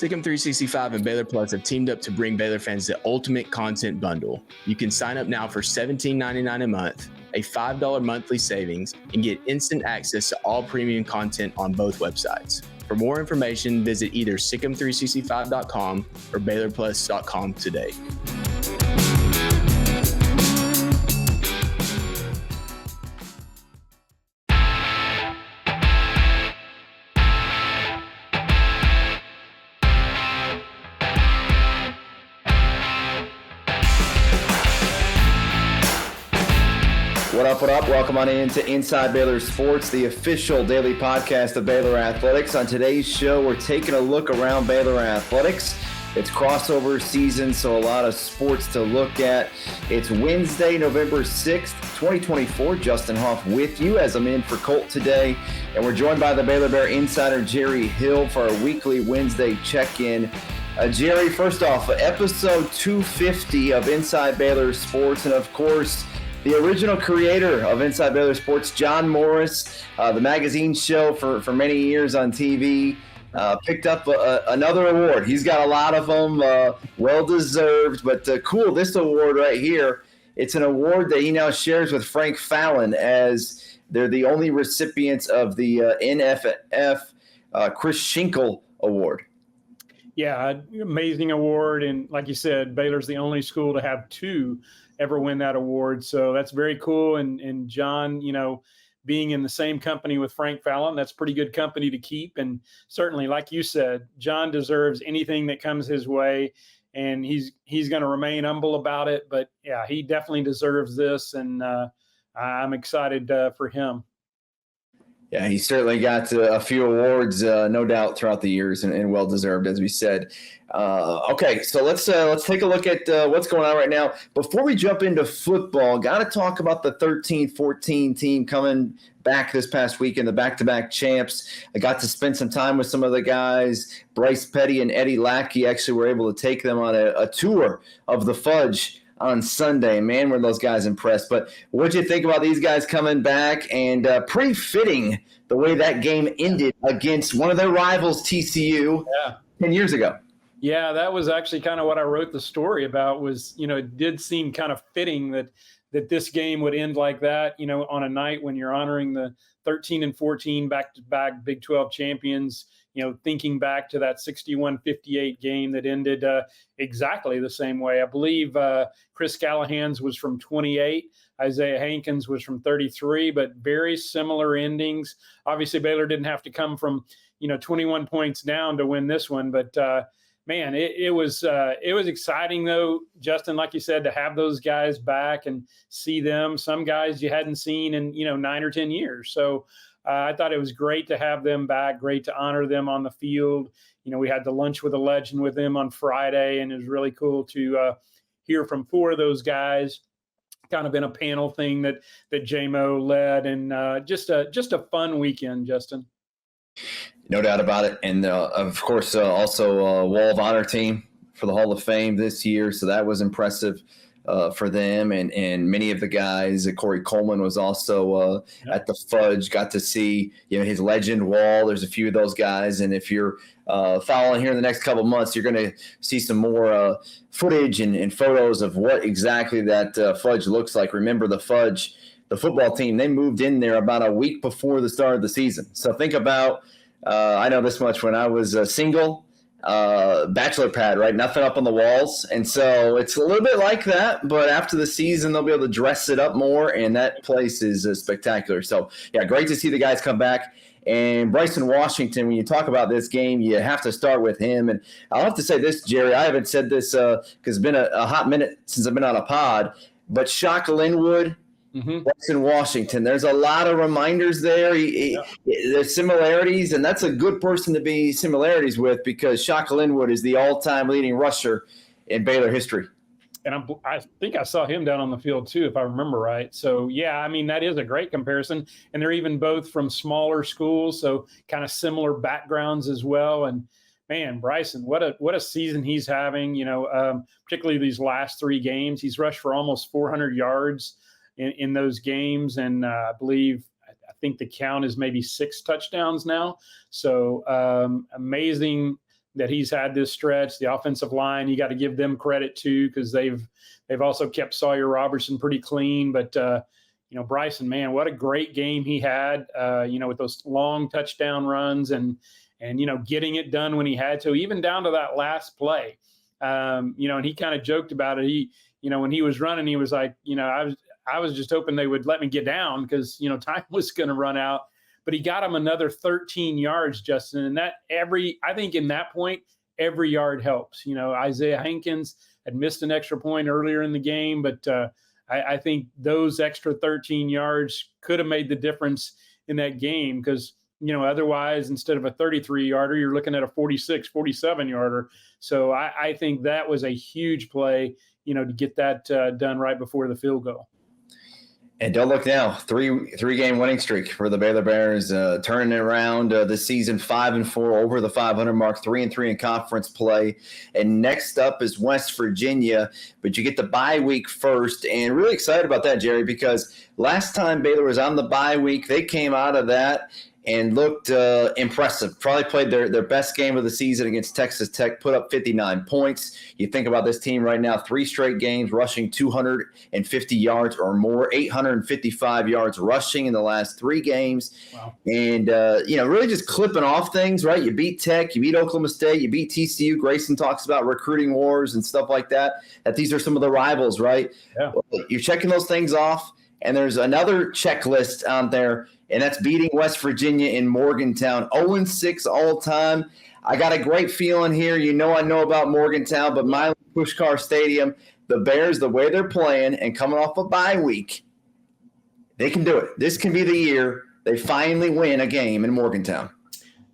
Sikkim 365 and Baylor Plus have teamed up to bring Baylor fans the ultimate content bundle. You can sign up now for $17.99 a month, a $5 monthly savings, and get instant access to all premium content on both websites. For more information, visit either sikkim365.com or baylorplus.com today. What up? Welcome on in to Inside Baylor Sports, the official daily podcast of Baylor Athletics. On today's show, we're taking a look around Baylor Athletics. It's crossover season, so a lot of sports to look at. It's Wednesday, November 6th, 2024. Justin Hoff with you as I'm in for Colt today. And we're joined by the Baylor Bear insider, Jerry Hill, for our weekly Wednesday check-in. Jerry, first off, episode 250 of Inside Baylor Sports, and of course, the original creator of Inside Baylor Sports, John Morris, the magazine show for many years on TV, picked up another award. He's got a lot of them, well-deserved, but cool, this award right here, it's an award that he now shares with Frank Fallon as they're the only recipients of the NFF Chris Schinkel Award. Yeah, amazing award, and like you said, Baylor's the only school to have two ever win that award. So that's very cool. And John, being in the same company with Frank Fallon, that's pretty good company to keep. And certainly, like you said, John deserves anything that comes his way, and he's going to remain humble about it. But yeah, he definitely deserves this, and I'm excited for him. Yeah, he certainly got a few awards, no doubt, throughout the years, and well-deserved, as we said. Okay, so let's take a look at what's going on right now. Before we jump into football, got to talk about the 13-14 team coming back this past weekend, the back-to-back champs. I got to spend some time with some of the guys. Bryce Petty and Eddie Lackey actually were able to take them on a tour of the Fudge on Sunday. Man, were those guys impressed. But what'd you think about these guys coming back? And pretty fitting the way that game ended against one of their rivals, TCU, 10 years ago. Yeah, that was actually kind of what I wrote the story about was, it did seem kind of fitting that this game would end like that, on a night when you're honoring the 13-14 back-to-back Big 12 champions, thinking back to that 61-58 game that ended exactly the same way. I believe Chris Callahan's was from 28. Isaiah Hankins was from 33, but very similar endings. Obviously, Baylor didn't have to come from, 21 points down to win this one, but man, it was exciting though, Justin, like you said, to have those guys back and see them. Some guys you hadn't seen in 9 or 10 years. So I thought it was great to have them back. Great to honor them on the field. We had the lunch with a legend with them on Friday, and it was really cool to hear from 4 of those guys. Kind of in a panel thing that J-Mo led, and just a fun weekend, Justin. No doubt about it. And, of course, also a Wall of Honor team for the Hall of Fame this year. So that was impressive for them. And many of the guys, Corey Coleman was also at the Fudge, got to see his legend wall. There's a few of those guys. And if you're following here in the next couple of months, you're going to see some more footage and photos of what exactly that Fudge looks like. Remember, the Fudge, the football team, they moved in there about a week before the start of the season. So think about I know this much, when I was single, bachelor pad, right? Nothing up on the walls. And so it's a little bit like that, but after the season, they'll be able to dress it up more, and that place is spectacular. So, yeah, great to see the guys come back. And Bryson Washington, when you talk about this game, you have to start with him. And I'll have to say this, Jerry, I haven't said this because it's been a hot minute since I've been on a pod, but Shock Linwood, Bryson Washington, there's a lot of reminders there. There's similarities, and that's a good person to be similarities with, because Shock Linwood is the all-time leading rusher in Baylor history. And I think I saw him down on the field too, if I remember right. So, yeah, I mean, that is a great comparison. And they're even both from smaller schools, so kind of similar backgrounds as well. And, man, Bryson, what a season he's having, particularly these last 3 games. He's rushed for almost 400 yards in those games, and I think the count is maybe 6 touchdowns now. So amazing that he's had this stretch. The offensive line, you got to give them credit too, because they've also kept Sawyer Robertson pretty clean. But Bryson, man, what a great game he had. With those long touchdown runs and getting it done when he had to, even down to that last play. And he kind of joked about it. He, when he was running, he was like, I was just hoping they would let me get down because, time was going to run out. But he got him another 13 yards, Justin. And I think in that point, every yard helps. Isaiah Hankins had missed an extra point earlier in the game, but I think those extra 13 yards could have made the difference in that game because, otherwise, instead of a 33-yarder, you're looking at a 46, 47-yarder. So I think that was a huge play, to get that done right before the field goal. And don't look now, three-game winning streak for the Baylor Bears, turning it around this season, 5-4 over the 500 mark, 3-3 in conference play. And next up is West Virginia, but you get the bye week first. And really excited about that, Jerry, because last time Baylor was on the bye week, they came out of that and looked impressive. Probably played their best game of the season against Texas Tech, put up 59 points. You think about this team right now, 3 straight games, rushing 250 yards or more, 855 yards rushing in the last 3 games. Wow. And, really just clipping off things, right? You beat Tech, you beat Oklahoma State, you beat TCU. Grayson talks about recruiting wars and stuff like that these are some of the rivals, right? Yeah. Well, you're checking those things off. And there's another checklist out there, and that's beating West Virginia in Morgantown, 0-6 all time. I got a great feeling here. I know about Morgantown, but Milan Puskar Stadium, the Bears, the way they're playing and coming off a bye week, they can do it. This can be the year they finally win a game in Morgantown.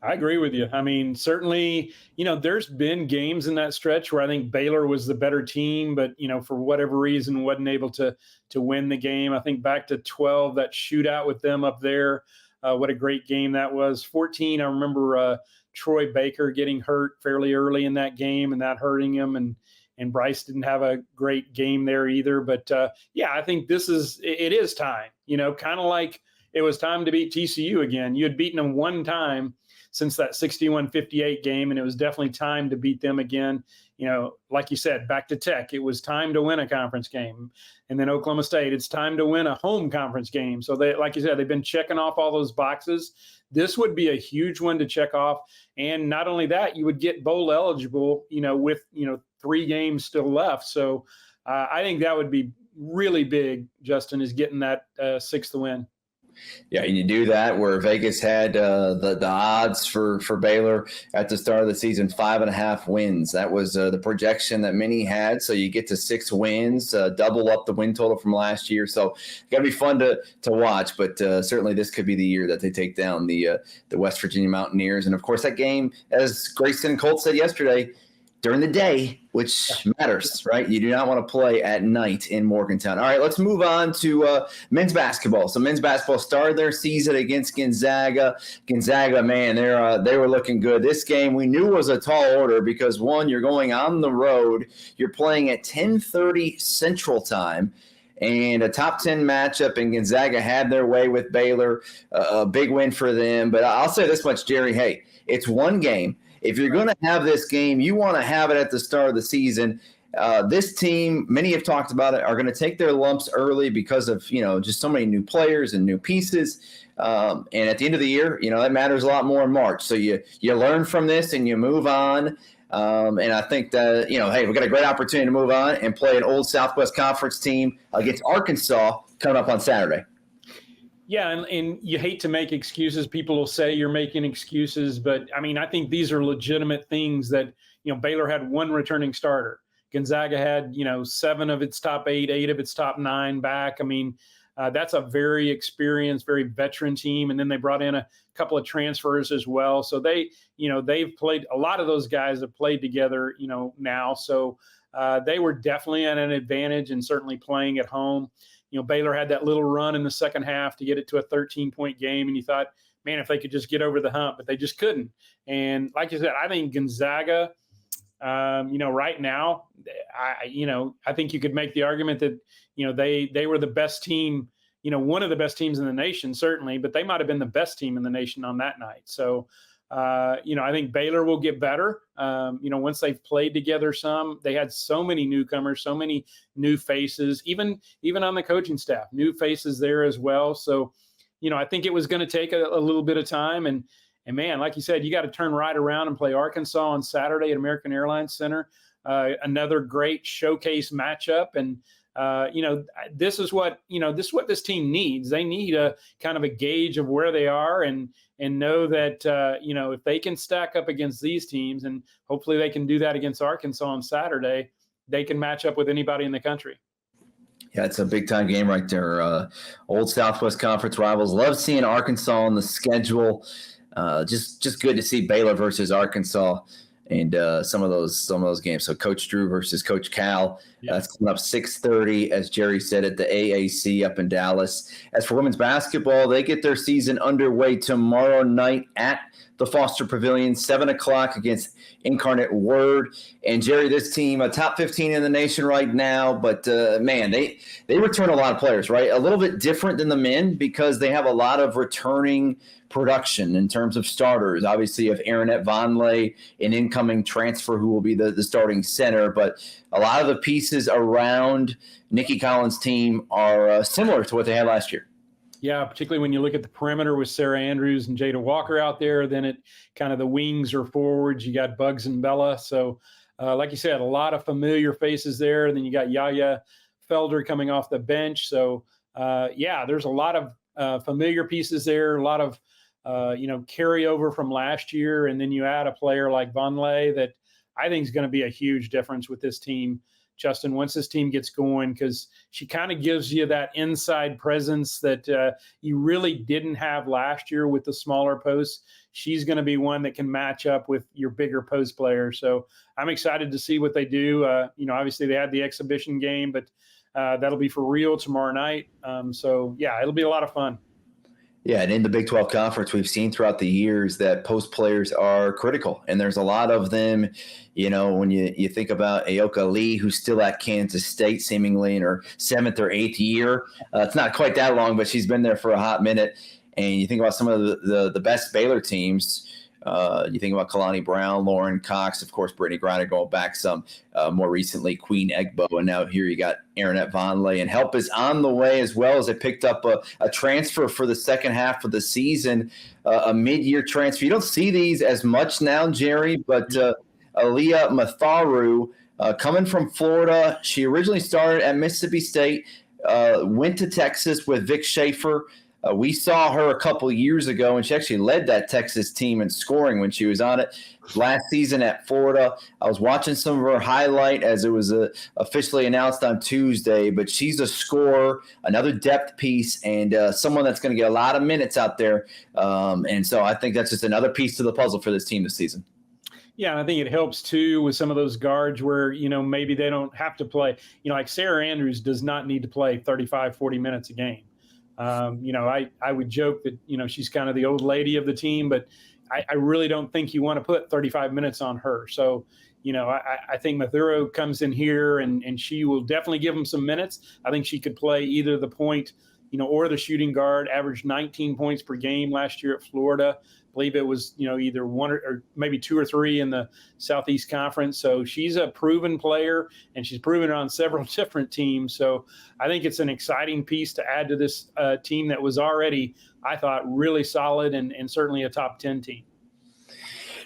I agree with you. I mean, certainly, there's been games in that stretch where I think Baylor was the better team, but, for whatever reason, wasn't able to win the game. I think back to 12, that shootout with them up there, what a great game that was. 14, I remember Troy Baker getting hurt fairly early in that game and that hurting him. And Bryce didn't have a great game there either. But, I think it is time, kind of like it was time to beat TCU again. You had beaten them one time since that 61-58 game, and it was definitely time to beat them again. Like you said, back to Tech, it was time to win a conference game. And then Oklahoma State, it's time to win a home conference game. So they, like you said, they've been checking off all those boxes. This would be a huge one to check off. And not only that, you would get bowl eligible, with, 3 games still left. So I think that would be really big, Justin, is getting that 6th win. Yeah, and you do that where Vegas had the odds for Baylor at the start of the season, 5.5 wins. That was the projection that many had. So you get to 6 wins, double up the win total from last year. So it's got to be fun to watch. But certainly this could be the year that they take down the West Virginia Mountaineers. And, of course, that game, as Grayson and Colt said yesterday, during the day, which matters, right? You do not want to play at night in Morgantown. All right, let's move on to men's basketball. So men's basketball started their season against Gonzaga. Gonzaga, man, they were looking good. This game we knew was a tall order because, one, you're going on the road. You're playing at 10:30 Central Time. And a top 10 matchup, and Gonzaga had their way with Baylor. A big win for them. But I'll say this much, Jerry. Hey, it's one game. If you're going to have this game, you want to have it at the start of the season. This team, many have talked about it, are going to take their lumps early because of, just so many new players and new pieces. And at the end of the year, that matters a lot more in March. So you learn from this and you move on. And I think that, hey, we've got a great opportunity to move on and play an old Southwest Conference team against Arkansas coming up on Saturday. Yeah, and you hate to make excuses. People will say you're making excuses, but I mean, I think these are legitimate things that, Baylor had 1 returning starter. Gonzaga had, 7 of its top 8 of its top 9 back. I mean, that's a very experienced, very veteran team. And then they brought in a couple of transfers as well. So they've played, a lot of those guys have played together, now. So they were definitely at an advantage and certainly playing at home. Baylor had that little run in the second half to get it to a 13-point game. And you thought, man, if they could just get over the hump, but they just couldn't. And like you said, I think Gonzaga, right now, I think you could make the argument that, they were the best team, one of the best teams in the nation, certainly, but they might've been the best team in the nation on that night. So I think Baylor will get better. Once they've played together some, they had so many newcomers, so many new faces, even on the coaching staff, new faces there as well. So, I think it was going to take a little bit of time. And man, like you said, you got to turn right around and play Arkansas on Saturday at American Airlines Center. Another great showcase matchup. And, this is what this team needs. They need a kind of a gauge of where they are and know that, if they can stack up against these teams, and hopefully they can do that against Arkansas on Saturday, they can match up with anybody in the country. Yeah, it's a big-time game right there. Old Southwest Conference rivals. Love seeing Arkansas on the schedule. Just good to see Baylor versus Arkansas and some of those games. So Coach Drew versus Coach Cal. That's coming up 6:30, as Jerry said, at the AAC up in Dallas. As for women's basketball, they get their season underway tomorrow night at the Foster Pavilion, 7 o'clock against Incarnate Word. And Jerry, this team, a top 15 in the nation right now, but man, they return a lot of players, right? A little bit different than the men because they have a lot of returning production in terms of starters. Obviously, you have Aaronette Vonleh, an incoming transfer who will be the starting center, but a lot of the pieces around Nikki Collins' team are similar to what they had last year. Yeah, particularly when you look at the perimeter with Sarah Andrews and Jada Walker out there, then it kind of the wings or forwards. You got Bugs and Bella. So, like you said, a lot of familiar faces there. And then you got Yaya Felder coming off the bench. So, there's a lot of familiar pieces there, a lot of, carryover from last year. And then you add a player like Vonleh that I think is going to be a huge difference with this team, Justin, once this team gets going, because she kind of gives you that inside presence that you really didn't have last year with the smaller posts. She's going to be one that can match up with your bigger post players. So I'm excited to see what they do. Obviously they had the exhibition game, but that'll be for real tomorrow night. It'll be a lot of fun. Yeah, and in the Big 12 Conference, we've seen throughout the years that post players are critical, and there's a lot of them. When you think about Aoka Lee, who's still at Kansas State seemingly in her 7th or 8th year. It's not quite that long, but she's been there for a hot minute. And you think about some of the best Baylor teams. You think about Kalani Brown, Lauren Cox, of course, Brittany Griner going back some, more recently Queen Egbo, and now here you got Aaronette Vonleh, and help is on the way as well as they picked up a transfer for the second half of the season, a mid-year transfer. You don't see these as much now, Jerry, but Aaliyah Matharu coming from Florida. She originally started at Mississippi State, went to Texas with Vic Schaefer. We saw her a couple years ago, and she actually led that Texas team in scoring when she was on it last season at Florida. I was watching some of her highlight as it was officially announced on Tuesday, but she's a scorer, another depth piece, and someone that's going to get a lot of minutes out there. And so I think that's just another piece to the puzzle for this team this season. Yeah, and I think it helps, too, with some of those guards where, maybe they don't have to play. Like Sarah Andrews does not need to play 35, 40 minutes a game. I would joke that, she's kind of the old lady of the team, but I really don't think you want to put 35 minutes on her. So, I think Mathuro comes in here and she will definitely give him some minutes. I think she could play either the point, or the shooting guard, averaged 19 points per game last year at Florida. I believe it was, either one or maybe 2 or 3 in the Southeast Conference. So she's a proven player, and she's proven it on several different teams. So I think it's an exciting piece to add to this team that was already, I thought, really solid and certainly a top 10 team.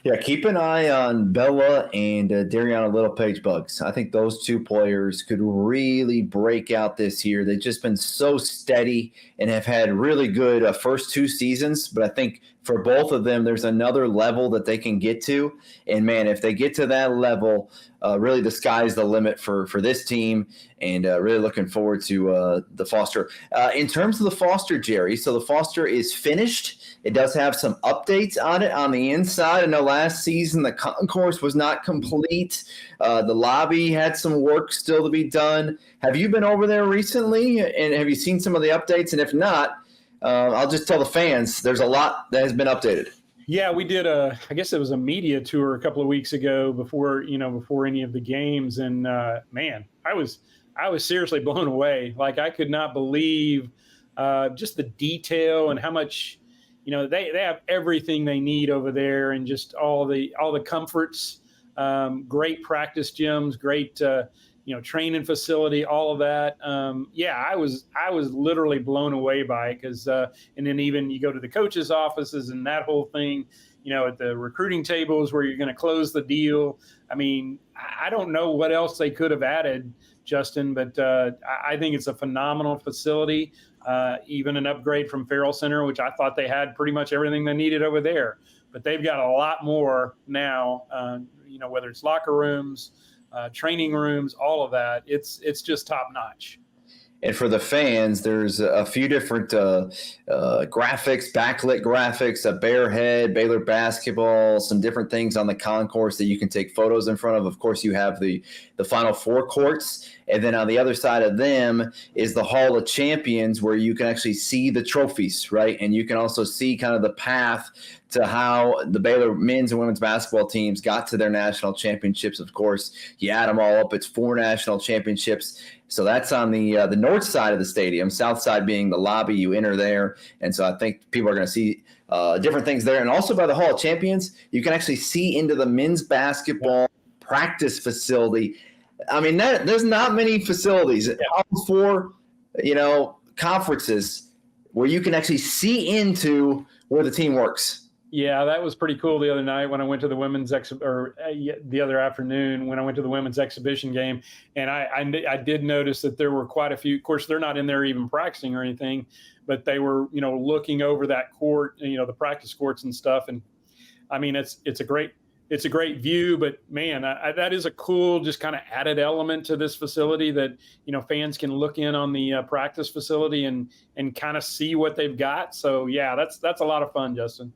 Yeah, keep an eye on Bella and Dariana Littlepage Bugs. I think those two players could really break out this year. They've just been so steady and have had really good first 2 seasons. But I think for both of them, there's another level that they can get to. And, man, if they get to that level, really the sky's the limit for this team, and really looking forward to the Foster. In terms of the Foster, Jerry, so the Foster is finished. It does have some updates on it on the inside. I know last season the concourse was not complete. The lobby had some work still to be done. Have you been over there recently, and have you seen some of the updates? And if not, I'll just tell the fans there's a lot that has been updated. Yeah, we did I guess it was a media tour a couple of weeks ago before any of the games. And man, I was seriously blown away. Like, I could not believe just the detail and how much they have everything they need over there, and just all the comforts, great practice gyms, great training facility, all of that. I was literally blown away by it, because and then even you go to the coaches' offices and that whole thing, at the recruiting tables where you're going to close the deal. I mean, I don't know what else they could have added, Justin, but I think it's a phenomenal facility. Even an upgrade from Farrell Center, which I thought they had pretty much everything they needed over there, but they've got a lot more now. Whether it's locker rooms, training rooms, all of that, it's just top notch. And for the fans, there's a few different graphics, backlit graphics, a bear head, Baylor basketball, some different things on the concourse that you can take photos in front of. Of course, you have the Final Four courts. And then on the other side of them is the Hall of Champions, where you can actually see the trophies, right? And you can also see kind of the path to how the Baylor men's and women's basketball teams got to their national championships. Of course, you add them all up, it's 4 national championships. So that's on the north side of the stadium, south side being the lobby. You enter there. And so I think people are going to see different things there. And also by the Hall of Champions, you can actually see into the men's basketball practice facility. I mean, there's not many facilities, for conferences where you can actually see into where the team works. Yeah, that was pretty cool the other night when I went to the women's the other afternoon when I went to the women's exhibition game, and I did notice that there were quite a few. Of course, they're not in there even practicing or anything, but they were looking over that court, the practice courts and stuff. And I mean, it's a great view, but man, that is a cool, just kind of added element to this facility that, fans can look in on the practice facility and kind of see what they've got. So yeah, that's a lot of fun, Justin.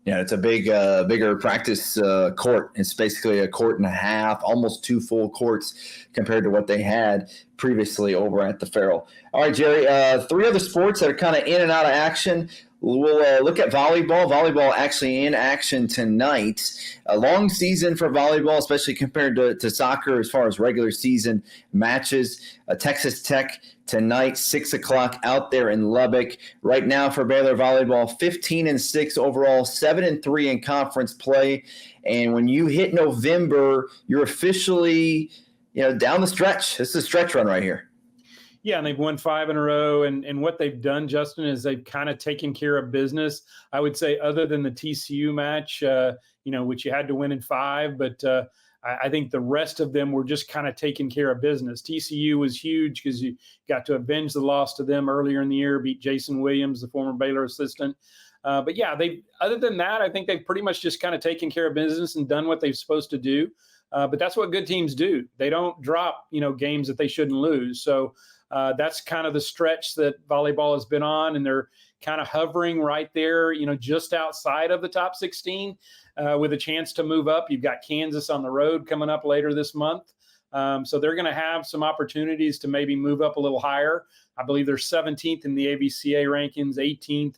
Yeah, it's a bigger practice court. It's basically a court and a half, almost 2 full courts compared to what they had previously over at the Farrell. All right, Jerry, 3 other sports that are kind of in and out of action. We'll look at volleyball. Volleyball actually in action tonight. A long season for volleyball, especially compared to soccer as far as regular season matches. Texas Tech tonight, 6 o'clock out there in Lubbock. Right now for Baylor volleyball, 15-6 overall, 7-3 in conference play. And when you hit November, you're officially down the stretch. This is a stretch run right here. Yeah, and they've won 5 in a row. And what they've done, Justin, is they've kind of taken care of business. I would say other than the TCU match, which you had to win in 5. But I think the rest of them were just kind of taking care of business. TCU was huge because you got to avenge the loss to them earlier in the year, beat Jason Williams, the former Baylor assistant. But yeah, other than that, I think they've pretty much just kind of taken care of business and done what they're supposed to do. But that's what good teams do. They don't drop, games that they shouldn't lose. So that's kind of the stretch that volleyball has been on, and they're kind of hovering right there, just outside of the top 16 with a chance to move up. You've got Kansas on the road coming up later this month. So they're going to have some opportunities to maybe move up a little higher. I believe they're 17th in the ABCA rankings, 18th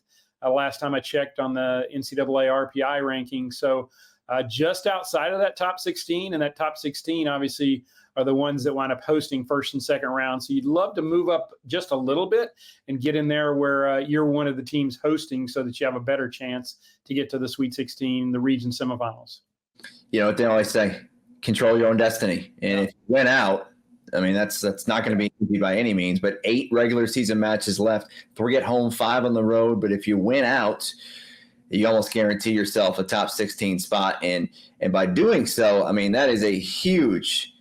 last time I checked on the NCAA RPI ranking. So just outside of that top 16, and that top 16 obviously are the ones that wind up hosting first and second round. So you'd love to move up just a little bit and get in there where you're one of the teams hosting, so that you have a better chance to get to the Sweet 16, the region semifinals. What they always say, control your own destiny. And if you win out, I mean, that's not going to be easy by any means, but 8 regular season matches left, 3 at home, 5 on the road. But if you win out, you almost guarantee yourself a top 16 spot. And by doing so, I mean, that is a huge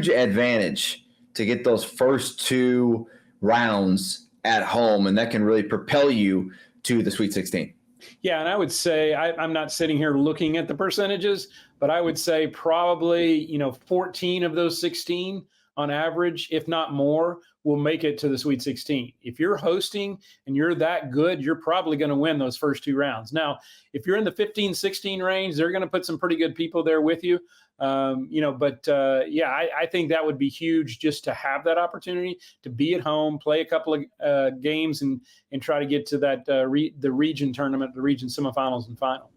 advantage to get those first 2 rounds at home. And that can really propel you to the Sweet 16. Yeah, and I would say I'm not sitting here looking at the percentages, but I would say probably 14 of those 16 on average, if not more, will make it to the Sweet 16. If you're hosting and you're that good, you're probably going to win those first 2 rounds. Now, if you're in the 15-16 range, they're going to put some pretty good people there with you. I think that would be huge just to have that opportunity to be at home, play a couple of games, and try to get to that the region tournament, the region semifinals and final.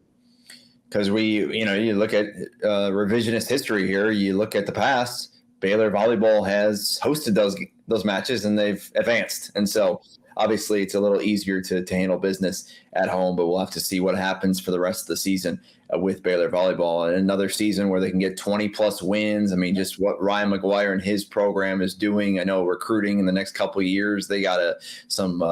Because you look at revisionist history here, you look at the past. Baylor volleyball has hosted those matches and they've advanced, and so obviously it's a little easier to handle business at home, but we'll have to see what happens for the rest of the season with Baylor volleyball. And another season where they can get 20-plus wins. I mean, just what Ryan McGuire and his program is doing. I know recruiting in the next couple of years, they got some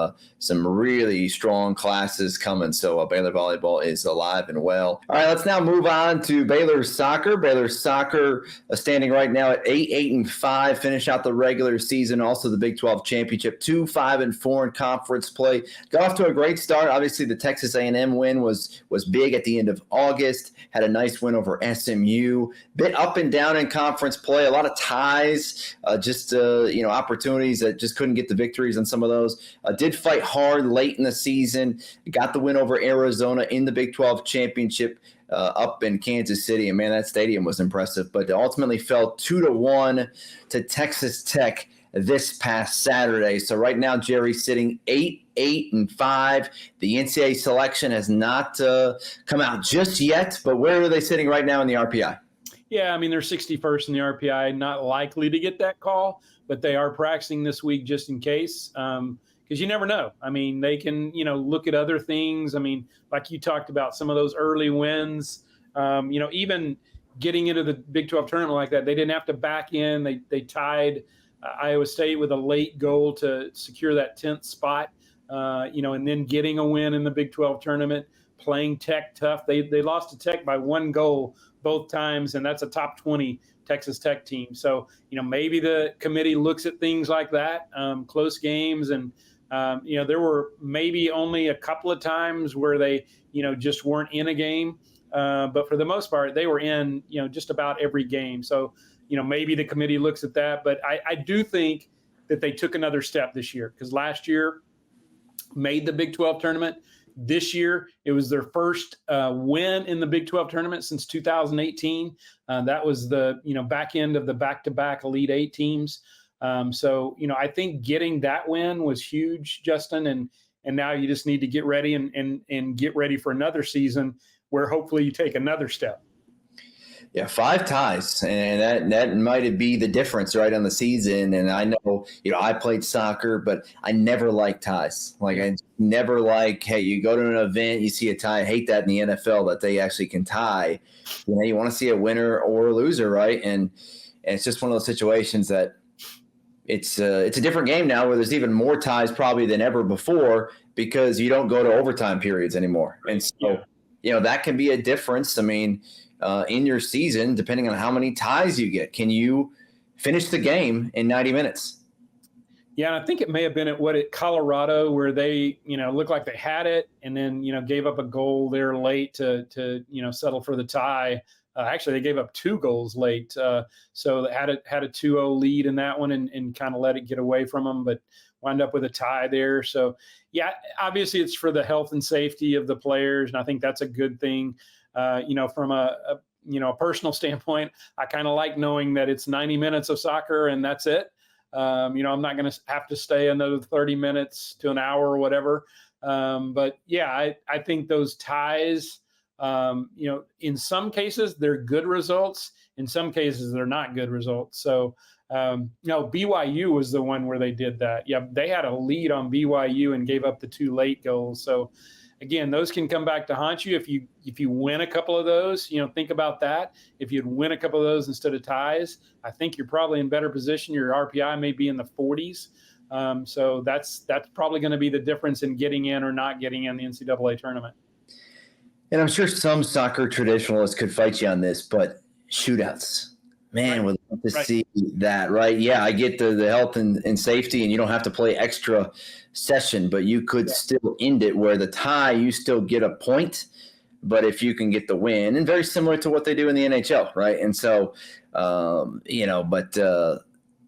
really strong classes coming. So Baylor volleyball is alive and well. All right, let's now move on to Baylor soccer. Baylor soccer standing right now at 8-5, finish out the regular season, also the Big 12 championship, 2-5-4 in conference play. Got off to a great start. Obviously, the Texas A&M win was big at the end of August. Had a nice win over SMU. Bit up and down in conference play. A lot of ties, opportunities that just couldn't get the victories on some of those. Did fight hard late in the season. Got the win over Arizona in the Big 12 championship up in Kansas City. And, man, that stadium was impressive. But ultimately fell 2-1 to Texas Tech this past Saturday. So right now, Jerry's sitting 8-5. The NCAA selection has not come out just yet, but where are they sitting right now in the RPI? Yeah, I mean, they're 61st in the RPI, not likely to get that call, but they are practicing this week just in case, because you never know. I mean, they can, look at other things. I mean, like you talked about, some of those early wins, even getting into the Big 12 tournament like that, they didn't have to back in. They tied Iowa State with a late goal to secure that 10th spot, and then getting a win in the Big 12 tournament, playing Tech tough. They lost to Tech by 1 goal both times, and that's a top 20 Texas Tech team. So, maybe the committee looks at things like that, close games. And, there were maybe only a couple of times where they, just weren't in a game. But for the most part, they were in, just about every game. So, maybe the committee looks at that. But I do think that they took another step this year, because last year made the Big 12 tournament. This year, it was their first win in the Big 12 tournament since 2018. That was the, back end of the back-to-back Elite Eight teams. So, I think getting that win was huge, Justin. And now you just need to get ready and get ready for another season where hopefully you take another step. Yeah, 5 ties, and that might be the difference right on the season. And I know, I played soccer, but I never liked ties. Like, I never hey, you go to an event, you see a tie. I hate that in the NFL that they actually can tie. You want to see a winner or a loser, right? And it's just one of those situations that it's a different game now, where there's even more ties probably than ever before, because you don't go to overtime periods anymore. And so, that can be a difference. I mean, in your season, depending on how many ties you get. Can you finish the game in 90 minutes? Yeah, and I think it may have been at Colorado, where they, looked like they had it, and then, gave up a goal there late to settle for the tie. Actually, they gave up 2 goals late. So they had a 2-0 lead in that one and kind of let it get away from them, but wound up with a tie there. So, yeah, obviously it's for the health and safety of the players, and I think that's a good thing. From a personal standpoint, I kind of like knowing that it's 90 minutes of soccer and that's it. I'm not going to have to stay another 30 minutes to an hour or whatever. But yeah, I think those ties, in some cases they're good results. In some cases they're not good results. So, BYU was the one where they did that. Yeah, they had a lead on BYU and gave up the 2 late goals. So, again, those can come back to haunt you if you win a couple of those. Think about that. If you'd win a couple of those instead of ties, I think you're probably in better position. Your RPI may be in the 40s. So that's probably going to be the difference in getting in or not getting in the NCAA tournament. And I'm sure some soccer traditionalists could fight you on this, but shootouts. Man, would love to see that, right? Yeah, I get the health and safety, and you don't have to play extra session, but you could still end it where the tie, you still get a point, but if you can get the win, and very similar to what they do in the NHL, right? And so,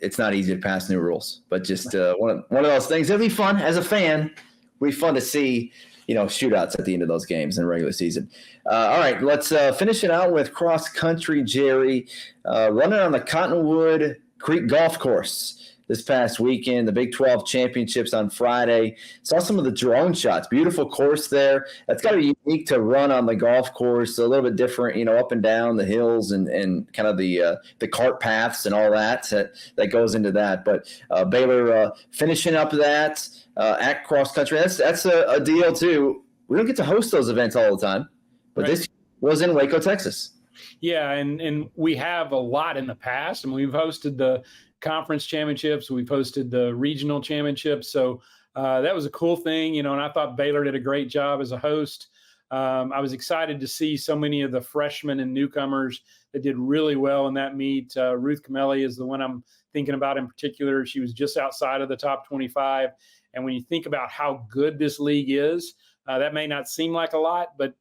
it's not easy to pass new rules, but just one of those things. It'll be fun as a fan. It'll be fun to see, shootouts at the end of those games in regular season. All right, let's finish it out with cross country, Jerry. Running on the Cottonwood Creek Golf Course this past weekend, the Big 12 championships on Friday. Saw some of the drone shots. Beautiful course there. That's got to be unique to run on the golf course. A little bit different, up and down the hills and kind of the cart paths and all that goes into that. But Baylor finishing up that at cross country. That's a deal too. we don't get to host those events all the time, but This was in Waco, Texas. Yeah, and we have a lot in the past. I mean, we've hosted the conference championships, we've hosted the regional championships, so that was a cool thing, and I thought Baylor did a great job as a host. I was excited to see so many of the freshmen and newcomers that did really well in that meet. Ruth Camelli is the one I'm thinking about in particular. She was just outside of the top 25. And when you think about how good this league is, that may not seem like a lot, but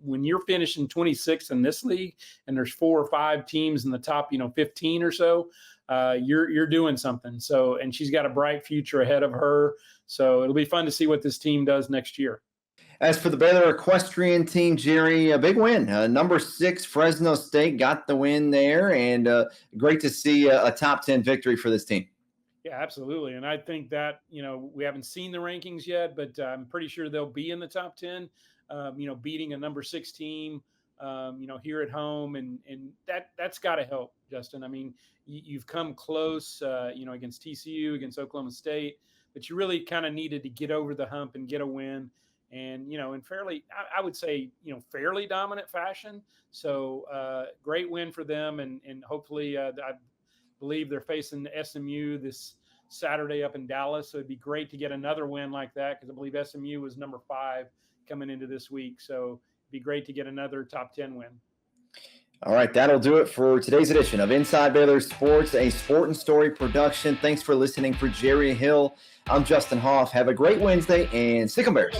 when you're finishing 26th in this league and there's 4 or 5 teams in the top 15 or so, you're doing something. So, and she's got a bright future ahead of her, so it'll be fun to see what this team does next year. As for the Baylor equestrian team, Jerry, a big win. Number 6 Fresno State got the win there, and great to see a top 10 victory for this team. Yeah, absolutely. And I think that, we haven't seen the rankings yet, but I'm pretty sure they'll be in the top 10, beating a number 6 team, here at home. And that's got to help, Justin. I mean, you've come close, against TCU, against Oklahoma State, but you really kind of needed to get over the hump and get a win. And, in fairly, I would say, fairly dominant fashion. So great win for them. And hopefully I believe they're facing SMU this Saturday up in Dallas. So it'd be great to get another win like that, because I believe SMU was number 5 coming into this week. So it'd be great to get another top 10 win. All right, that'll do it for today's edition of Inside Baylor Sports, a Sport and Story production. Thanks for listening. For Jerry Hill, I'm Justin Hoff. Have a great Wednesday, and stick 'em Bears.